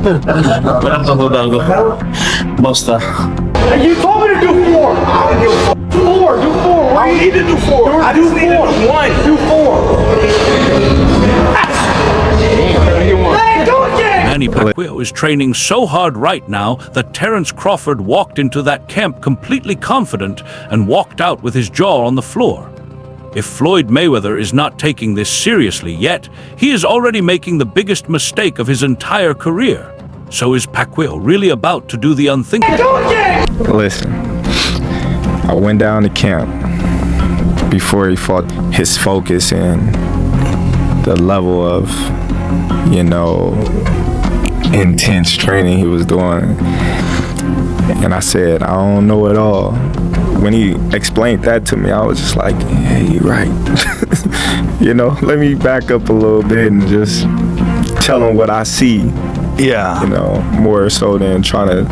Walang pagbabago. Basta. You told me to do 4. Do 4. Do 4. I need to do 4. I just need to do 1. Do 4. Manny Pacquiao is training so hard right now that Terence Crawford walked into that camp completely confident and walked out with his jaw on the floor. If Floyd Mayweather is not taking this seriously yet, he is already making the biggest mistake of his entire career. So is Pacquiao really about to do the unthinkable? Listen, I went down to camp before he fought. His focus and the level of, intense training he was doing. And I said, I don't know it all. When he explained that to me, I was just like, yeah, you're right. Let me back up a little bit and just tell him what I see. Yeah. More so than trying to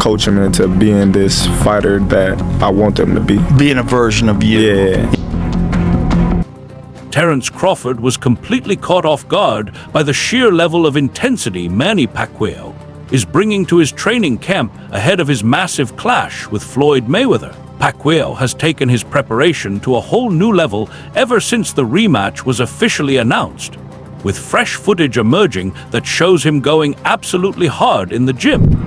coach him into being this fighter that I want him to be. Being a version of you. Yeah. Terence Crawford was completely caught off guard by the sheer level of intensity Manny Pacquiao is bringing to his training camp ahead of his massive clash with Floyd Mayweather. Pacquiao has taken his preparation to a whole new level ever since the rematch was officially announced, with fresh footage emerging that shows him going absolutely hard in the gym.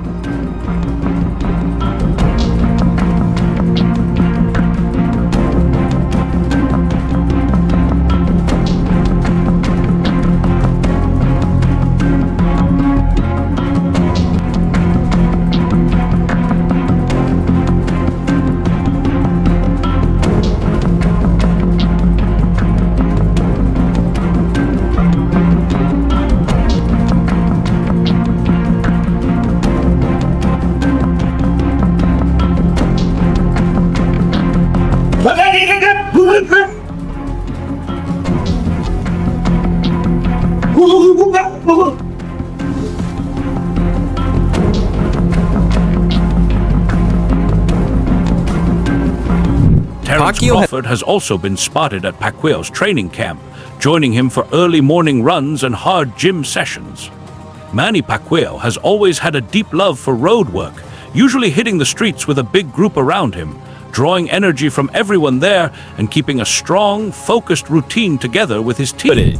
Terence Crawford has also been spotted at Pacquiao's training camp, joining him for early morning runs and hard gym sessions. Manny Pacquiao has always had a deep love for road work, usually hitting the streets with a big group around him, drawing energy from everyone there and keeping a strong, focused routine together with his team.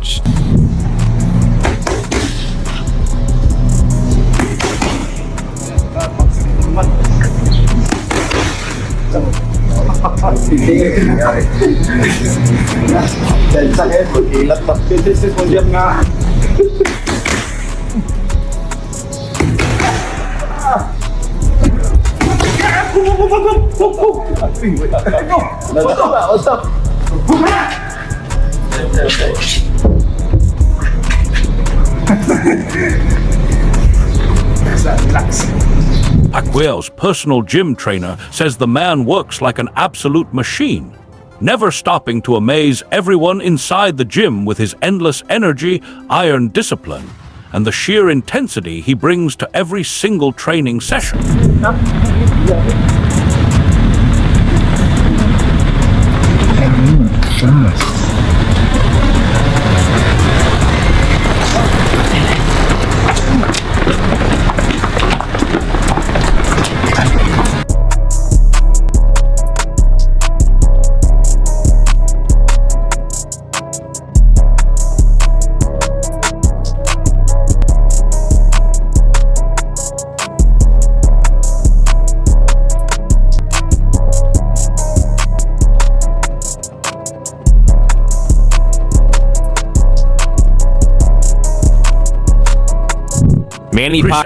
Pacquiao's personal gym trainer says the man works like an absolute machine, never stopping to amaze everyone inside the gym with his endless energy, iron discipline, and the sheer intensity he brings to every single training session.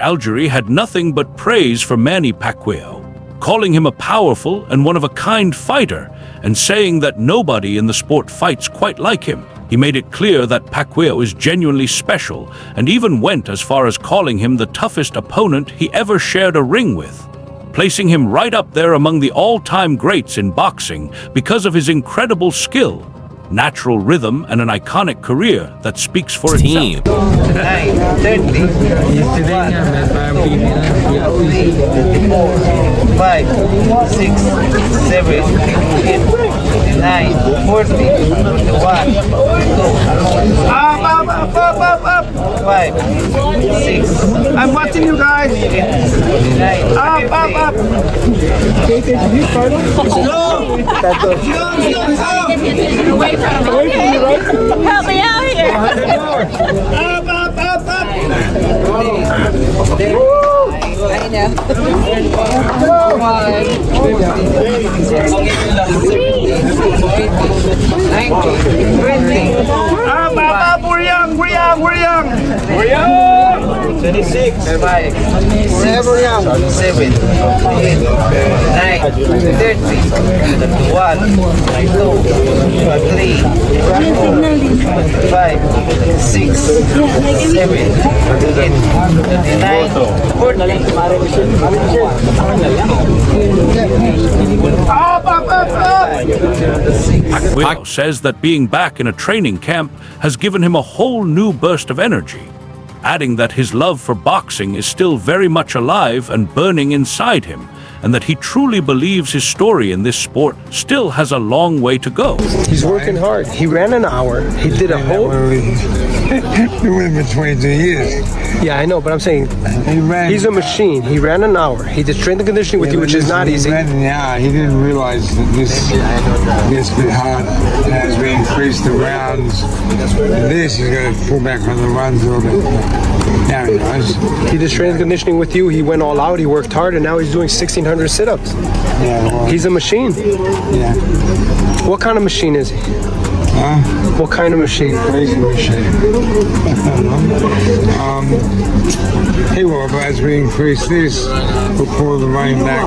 Algieri had nothing but praise for Manny Pacquiao, calling him a powerful and one-of-a-kind fighter, and saying that nobody in the sport fights quite like him. He made it clear that Pacquiao is genuinely special, and even went as far as calling him the toughest opponent he ever shared a ring with, placing him right up there among the all-time greats in boxing because of his incredible skill, natural rhythm, and an iconic career that speaks for itself. 5, 6, 7, 8, 9, 40, 41. Up. 5, 6. I'm watching you guys. 9. Up. Away from me, right? Help me out here. Up. I know. Up. We're young. 26, 5, 6, 7, 8, 9, 30, 1, 2, 3, 4, 5, 6, 7, 8, 9, 40. Pacquiao says that being back in a training camp has given him a whole new burst of energy, adding that his love for boxing is still very much alive and burning inside him, and that he truly believes his story in this sport still has a long way to go. He's working hard. He ran an hour. He did a whole... Been with him for 22 years. Yeah, I know, but I'm saying he's a machine. He ran an hour. He did strength and conditioning with you, which is not easy. He ran an hour. He didn't realize that this gets a bit hard as we increase the rounds. This is going to pull back on the runs a little bit. Now he knows. He did strength and conditioning with you. He went all out. He worked hard, and now he's doing 1,600 sit-ups. Yeah, well, He's a machine. yeah. What kind of machine is he? Huh? What kind of machine? Crazy machine. He will, but as we increase this, we'll pull the running back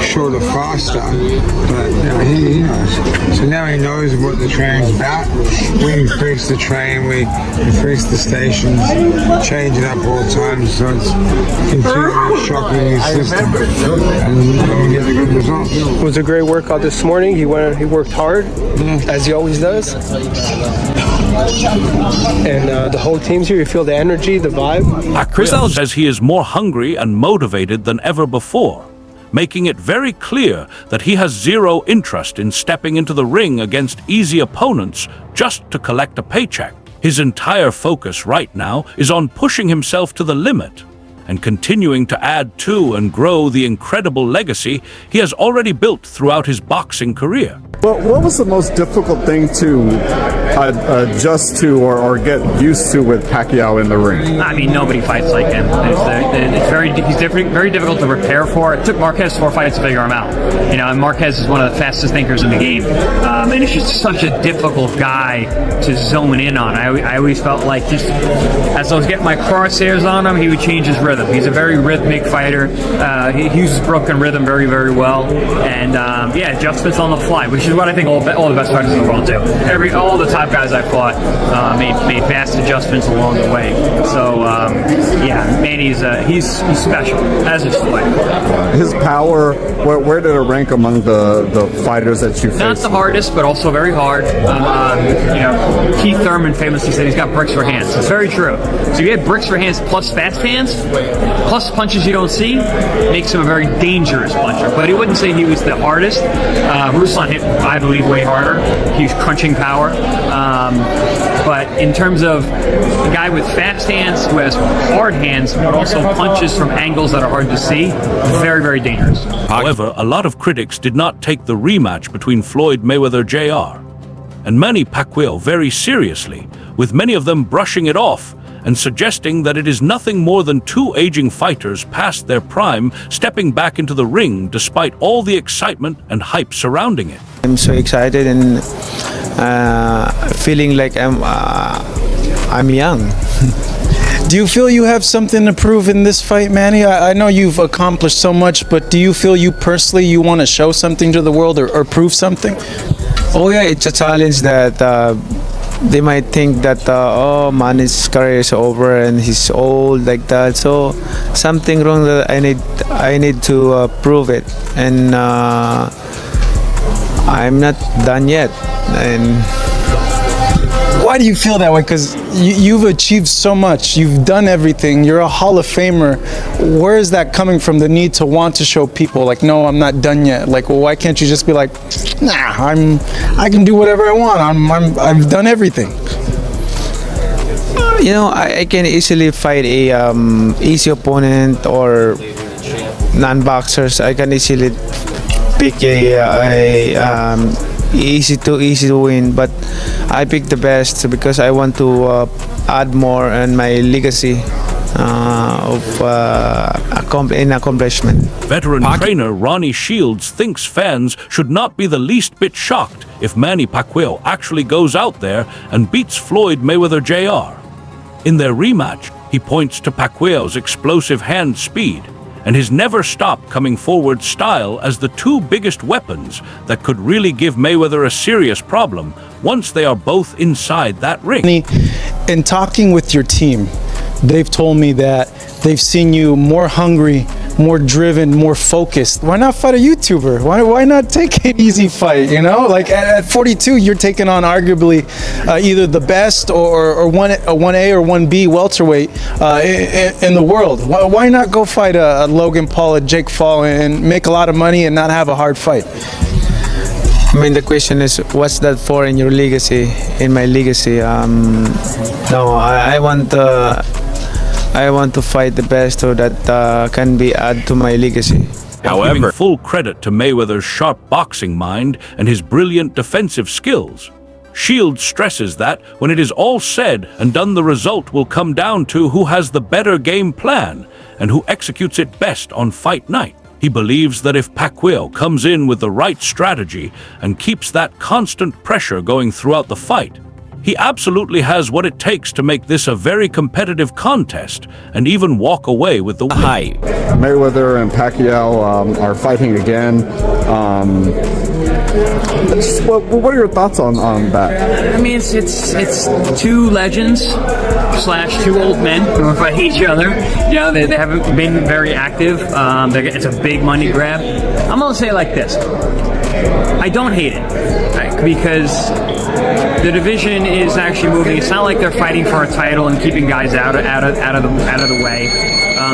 shorter, faster. But he knows. So now he knows what the training's about. We increase the train, we increase the stations, change it up all the time, so it's continually shocking his system. And we get a good result. It was a great workout this morning. He worked hard, as he always does. And the whole team's here. You feel the energy, the vibe. Pacquiao says he is more hungry and motivated than ever before, making it very clear that he has zero interest in stepping into the ring against easy opponents just to collect a paycheck. His entire focus right now is on pushing himself to the limit and continuing to add to and grow the incredible legacy he has already built throughout his boxing career. Well, what was the most difficult thing to adjust to or get used to with Pacquiao in the ring? I mean, nobody fights like him. He's very difficult to prepare for. It took Marquez 4 fights to figure him out. You know, and Marquez is one of the fastest thinkers in the game. And it's just such a difficult guy to zone in on. I always felt like just as I was getting my crosshairs on him, he would change his rhythm. He's a very rhythmic fighter. He uses broken rhythm very, very well. And yeah, adjustments on the fly, which is what I think all the best fighters in the world do. All the top guys I fought made fast adjustments along the way. So yeah, Manny's he's special, as is Floyd. His power, where did it rank among the fighters that you faced? Not the hardest, but also very hard. You know, Keith Thurman famously said he's got bricks for hands. It's very true. So you have bricks for hands plus fast hands, plus punches you don't see, makes him a very dangerous puncher. But he wouldn't say he was the hardest. Ruslan hit, I believe, way harder. He's crunching power. But in terms of a guy with fast hands who has hard hands, but also punches from angles that are hard to see, very, very dangerous. However, a lot of critics did not take the rematch between Floyd Mayweather Jr. and Manny Pacquiao very seriously, with many of them brushing it off and suggesting that it is nothing more than two aging fighters past their prime stepping back into the ring despite all the excitement and hype surrounding it. I'm so excited and feeling like I'm young. Do you feel you have something to prove in this fight, Manny? I know you've accomplished so much, but do you feel you personally want to show something to the world or prove something? Oh yeah, it's a challenge that they might think that Manny's career is over and he's old like that. So something wrong that I need to prove it, and I'm not done yet. And why do you feel that way? Because you've achieved so much. You've done everything. You're a Hall of Famer. Where is that coming from, the need to want to show people, like, no, I'm not done yet? Like, well, why can't you just be like, nah, I can do whatever I want. I've done everything. You know, I can easily fight a easy opponent or non-boxers. I can easily pick easy to win, but I pick the best because I want to add more in my legacy in accomplishment. Veteran trainer Ronnie Shields thinks fans should not be the least bit shocked if Manny Pacquiao actually goes out there and beats Floyd Mayweather Jr. In their rematch, he points to Pacquiao's explosive hand speed and his never-stop coming forward style as the two biggest weapons that could really give Mayweather a serious problem once they are both inside that ring. In talking with your team, they've told me that they've seen you more hungry, more driven, more focused. Why not fight a YouTuber? Why not take an easy fight, you know? Like at 42, you're taking on arguably either the best or a 1A or 1B welterweight in the world. Why not go fight a Logan Paul, a Jake Paul, and make a lot of money and not have a hard fight? I mean, the question is, what's that for in your legacy? In my legacy, no, I want to fight the best so that can be add to my legacy. However, giving full credit to Mayweather's sharp boxing mind and his brilliant defensive skills, Shields stresses that when it is all said and done, the result will come down to who has the better game plan and who executes it best on fight night. He believes that if Pacquiao comes in with the right strategy and keeps that constant pressure going throughout the fight, he absolutely has what it takes to make this a very competitive contest and even walk away with the win. Mayweather and Pacquiao are fighting again. What are your thoughts on that? I mean, it's two legends / two old men who are fighting each other. You know, they haven't been very active. It's a big money grab. I'm gonna say it like this: I don't hate it, right? Because the division is actually moving. It's not like they're fighting for a title and keeping guys out of the way.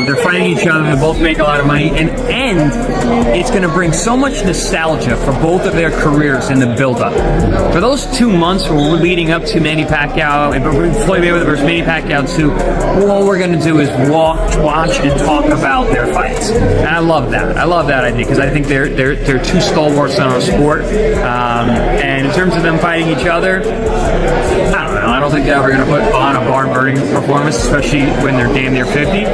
They're fighting each other. They both make a lot of money, and it's going to bring so much nostalgia for both of their careers in the build-up. For those 2 months when we're leading up to Manny Pacquiao and Floyd Mayweather versus Manny Pacquiao 2, all we're going to do is watch, and talk about their fights. And I love that. I love that idea because I think they're two stalwarts in our sport. And in terms of them fighting each other, I don't know. I don't think they're ever going to put on a barn-burning performance, especially when they're damn near 50.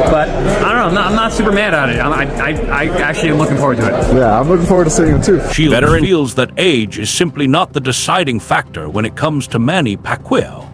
But I don't know. I'm not super mad at it. I actually am looking forward to it. Yeah, I'm looking forward to seeing it too. Shields feels that age is simply not the deciding factor when it comes to Manny Pacquiao.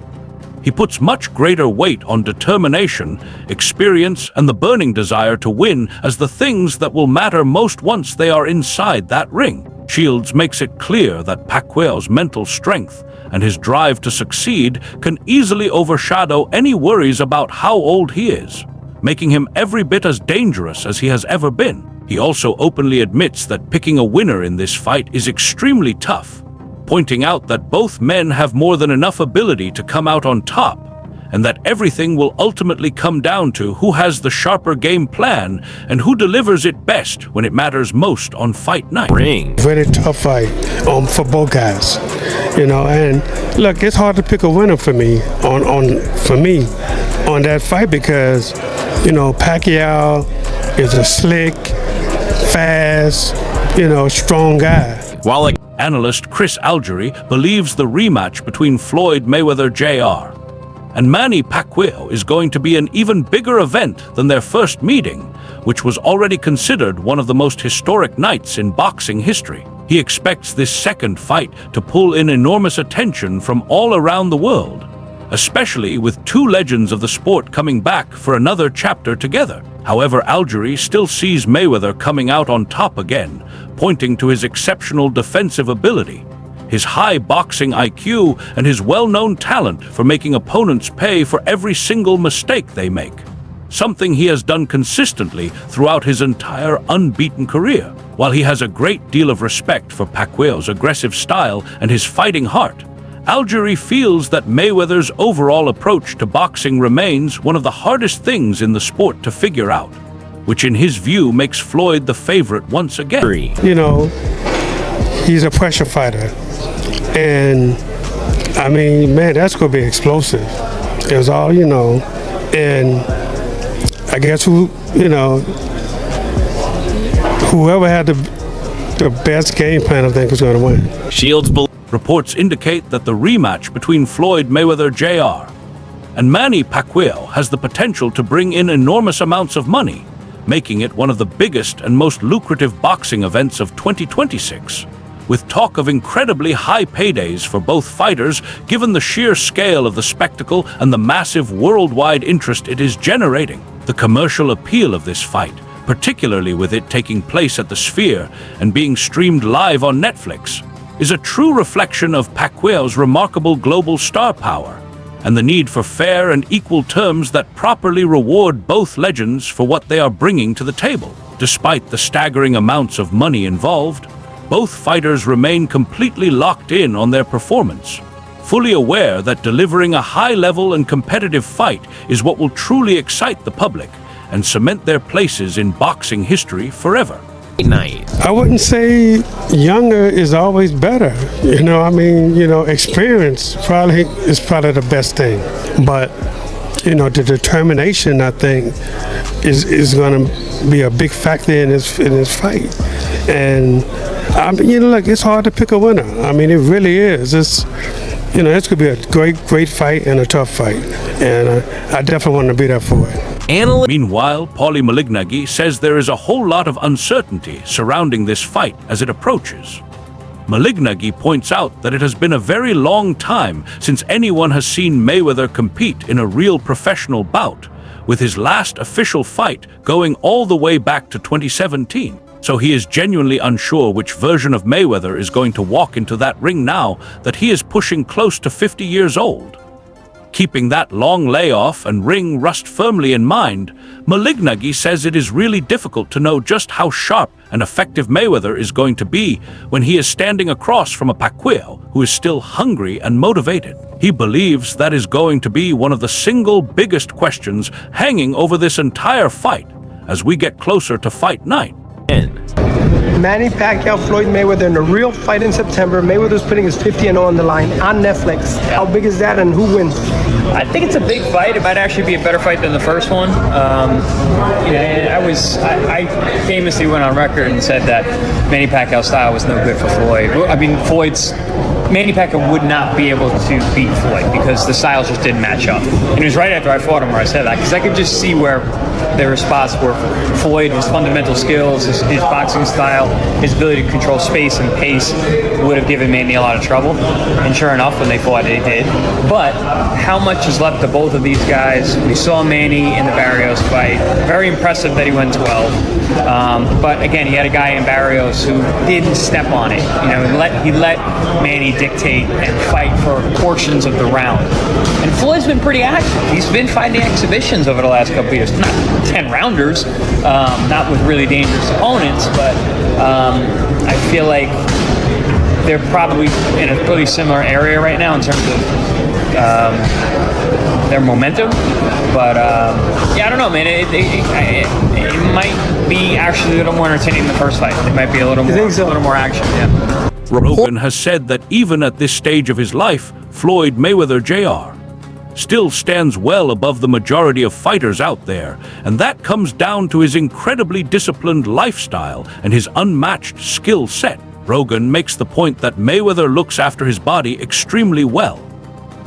He puts much greater weight on determination, experience, and the burning desire to win as the things that will matter most once they are inside that ring. Shields makes it clear that Pacquiao's mental strength and his drive to succeed can easily overshadow any worries about how old he is, making him every bit as dangerous as he has ever been. He also openly admits that picking a winner in this fight is extremely tough, pointing out that both men have more than enough ability to come out on top, and that everything will ultimately come down to who has the sharper game plan and who delivers it best when it matters most on fight night. Very tough fight for both guys, you know. And look, it's hard to pick a winner for me on that fight because, you know, Pacquiao is a slick, fast, you know, strong guy. While analyst Chris Algieri believes the rematch between Floyd Mayweather Jr. and Manny Pacquiao is going to be an even bigger event than their first meeting, which was already considered one of the most historic nights in boxing history. He expects this second fight to pull in enormous attention from all around the world, especially with two legends of the sport coming back for another chapter together. However, Algieri still sees Mayweather coming out on top again, pointing to his exceptional defensive ability, his high boxing IQ, and his well-known talent for making opponents pay for every single mistake they make, something he has done consistently throughout his entire unbeaten career. While he has a great deal of respect for Pacquiao's aggressive style and his fighting heart, Algieri feels that Mayweather's overall approach to boxing remains one of the hardest things in the sport to figure out, which in his view makes Floyd the favorite once again. You know, he's a pressure fighter. And, I mean, man, that's going to be explosive. It was all, and I guess whoever had the best game plan, I think, was going to win. Shields reports indicate that the rematch between Floyd Mayweather Jr. and Manny Pacquiao has the potential to bring in enormous amounts of money, making it one of the biggest and most lucrative boxing events of 2026. With talk of incredibly high paydays for both fighters given the sheer scale of the spectacle and the massive worldwide interest it is generating. The commercial appeal of this fight, particularly with it taking place at the Sphere and being streamed live on Netflix, is a true reflection of Pacquiao's remarkable global star power and the need for fair and equal terms that properly reward both legends for what they are bringing to the table. Despite the staggering amounts of money involved, both fighters remain completely locked in on their performance, fully aware that delivering a high-level and competitive fight is what will truly excite the public and cement their places in boxing history forever. I wouldn't say younger is always better. Experience is probably the best thing. But, the determination, I think, is going to be a big factor in this fight. And, look, it's hard to pick a winner. It really is. It's going to be a great fight and a tough fight. And I definitely want to be there for it. Meanwhile, Paulie Malignaggi says there is a whole lot of uncertainty surrounding this fight as it approaches. Malignaggi points out that it has been a very long time since anyone has seen Mayweather compete in a real professional bout, with his last official fight going all the way back to 2017. So he is genuinely unsure which version of Mayweather is going to walk into that ring now that he is pushing close to 50 years old. Keeping that long layoff and ring rust firmly in mind, Malignaggi says it is really difficult to know just how sharp and effective Mayweather is going to be when he is standing across from a Pacquiao who is still hungry and motivated. He believes that is going to be one of the single biggest questions hanging over this entire fight as we get closer to fight night. Manny Pacquiao, Floyd Mayweather in a real fight in September. Mayweather's putting his 50-0 on the line on Netflix. How big is that, and who wins? I think it's a big fight. It might actually be a better fight than the first one. I famously went on record and said that Manny Pacquiao's style was no good for Floyd. Manny Pacquiao would not be able to beat Floyd because the styles just didn't match up. And it was right after I fought him where I said that, because I could just see where their response were Floyd, his fundamental skills, his boxing style, his ability to control space and pace would have given Manny a lot of trouble. And sure enough, when they fought, they did. But how much is left to both of these guys? We saw Manny in the Barrios fight. Very impressive that he went 12. But again, he had a guy in Barrios who didn't step on it. He let Manny dictate and fight for portions of the round. And Floyd's been pretty active. He's been fighting exhibitions over the last couple of years. Not 10-rounders, not with really dangerous opponents, but I feel like they're probably in a pretty similar area right now in terms of their momentum. But I don't know, man. It might be actually a little more entertaining than the first fight. It might be a little more action. Yeah. Rogan has said that even at this stage of his life, Floyd Mayweather Jr. still stands well above the majority of fighters out there, and that comes down to his incredibly disciplined lifestyle and his unmatched skill set. Rogan makes the point that Mayweather looks after his body extremely well.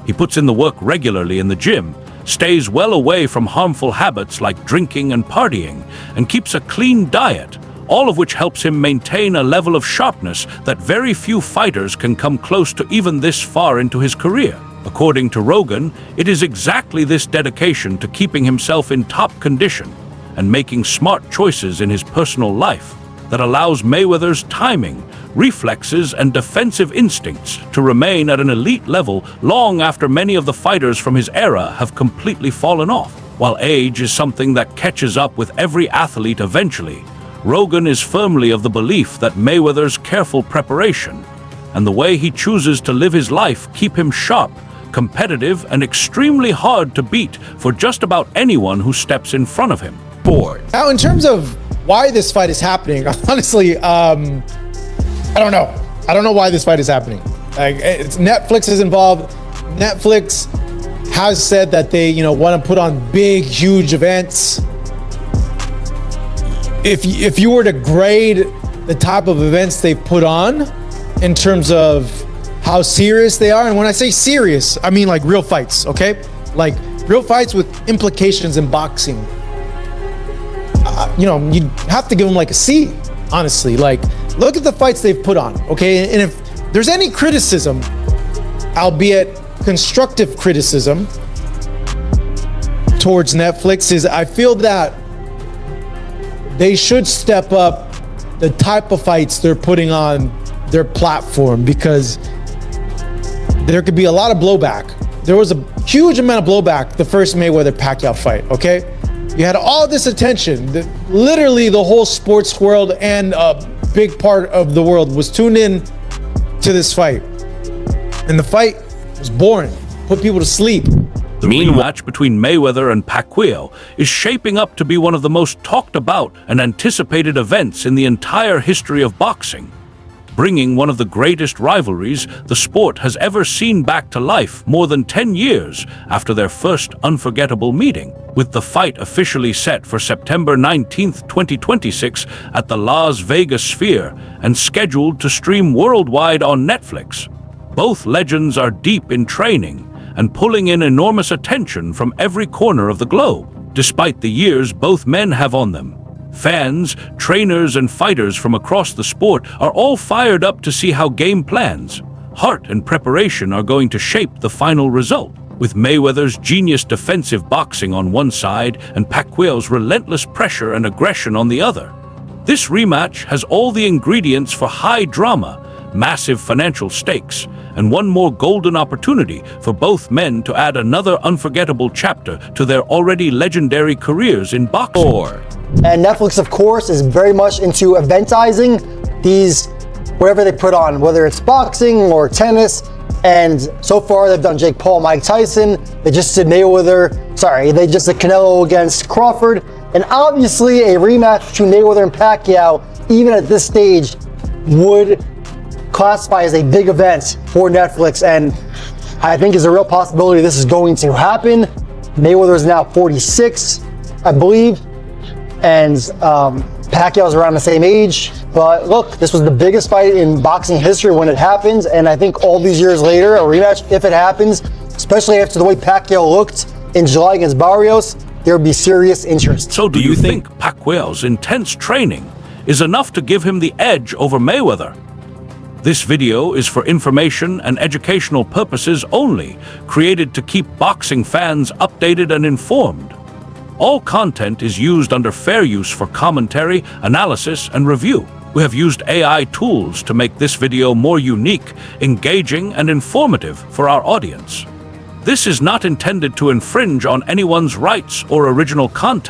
He puts in the work regularly in the gym, stays well away from harmful habits like drinking and partying, and keeps a clean diet, all of which helps him maintain a level of sharpness that very few fighters can come close to even this far into his career. According to Rogan, it is exactly this dedication to keeping himself in top condition and making smart choices in his personal life that allows Mayweather's timing, reflexes, and defensive instincts to remain at an elite level long after many of the fighters from his era have completely fallen off. While age is something that catches up with every athlete eventually, Rogan is firmly of the belief that Mayweather's careful preparation and the way he chooses to live his life keep him sharp, competitive, and extremely hard to beat for just about anyone who steps in front of him. Now, in terms of why this fight is happening, honestly, I don't know. I don't know why this fight is happening. Netflix is involved. Netflix has said that they, want to put on big, huge events. If you were to grade the type of events they've put on in terms of how serious they are, and when I say serious, I mean like real fights, okay? Like real fights with implications in boxing. You have to give them like a C, honestly. Like, look at the fights they've put on, okay? And if there's any criticism, albeit constructive criticism, towards Netflix, is I feel that they should step up the type of fights they're putting on their platform, because there could be a lot of blowback. There was a huge amount of blowback the first Mayweather Pacquiao fight, okay? You had all this attention. Literally the whole sports world and a big part of the world was tuned in to this fight. And the fight was boring, put people to sleep. The rematch between Mayweather and Pacquiao is shaping up to be one of the most talked about and anticipated events in the entire history of boxing, bringing one of the greatest rivalries the sport has ever seen back to life more than 10 years after their first unforgettable meeting, with the fight officially set for September 19, 2026 at the Las Vegas Sphere and scheduled to stream worldwide on Netflix. Both legends are deep in training and pulling in enormous attention from every corner of the globe, despite the years both men have on them. Fans, trainers, and fighters from across the sport are all fired up to see how game plans, heart, and preparation are going to shape the final result, with Mayweather's genius defensive boxing on one side and Pacquiao's relentless pressure and aggression on the other. This rematch has all the ingredients for high drama, massive financial stakes, and one more golden opportunity for both men to add another unforgettable chapter to their already legendary careers in boxing. And Netflix, of course, is very much into eventizing these, whatever they put on, whether it's boxing or tennis. And so far, they've done Jake Paul, Mike Tyson. They just did they just did Canelo against Crawford. And obviously, a rematch between Mayweather and Pacquiao, even at this stage, would classify as a big event for Netflix. And I think is a real possibility this is going to happen. Mayweather is now 46, I believe. And Pacquiao's around the same age. But look, this was the biggest fight in boxing history when it happened. And I think all these years later, a rematch, if it happens, especially after the way Pacquiao looked in July against Barrios, there would be serious interest. So do you think Pacquiao's intense training is enough to give him the edge over Mayweather? This video is for information and educational purposes only, created to keep boxing fans updated and informed. All content is used under fair use for commentary, analysis, and review. We have used AI tools to make this video more unique, engaging, and informative for our audience. This is not intended to infringe on anyone's rights or original content.